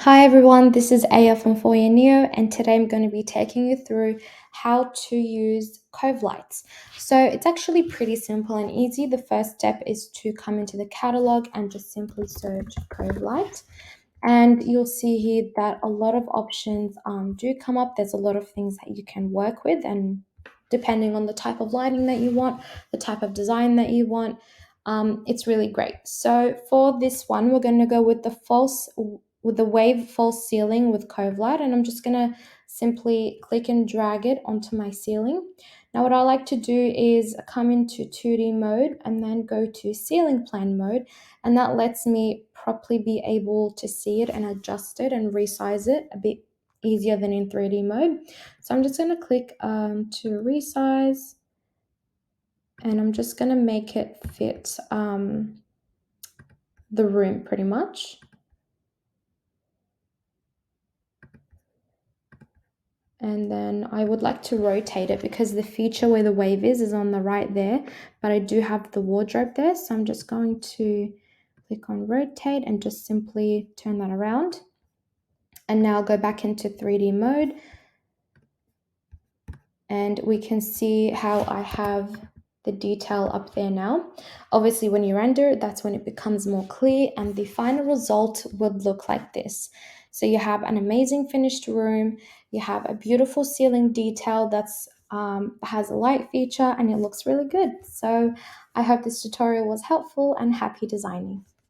Hi everyone, this is Aya from Foyr Neo, and today I'm going to be taking you through how to use cove lights. So it's actually pretty simple and easy. The first step is to come into the catalog and just simply search cove light. And you'll see here that a lot of options do come up. There's a lot of things that you can work with, and depending on the type of lighting that you want, the type of design that you want, it's really great. So for this one, we're going to go with the wave false ceiling with cove light, and I'm just going to simply click and drag it onto my ceiling. Now what I like to do is come into 2D mode and then go to ceiling plan mode, and that lets me properly be able to see it and adjust it and resize it a bit easier than in 3D mode. So I'm just going to click to resize, and I'm just going to make it fit the room pretty much. And then I would like to rotate it because the feature where the wave is on the right there, but I do have the wardrobe there. So I'm just going to click on rotate and just simply turn that around. And now go back into 3D mode. And we can see how I have the detail up there now. Obviously, when you render, that's when it becomes more clear, and the final result would look like this. So you have an amazing finished room, you have a beautiful ceiling detail that's has a light feature, and it looks really good. So I hope this tutorial was helpful, and happy designing.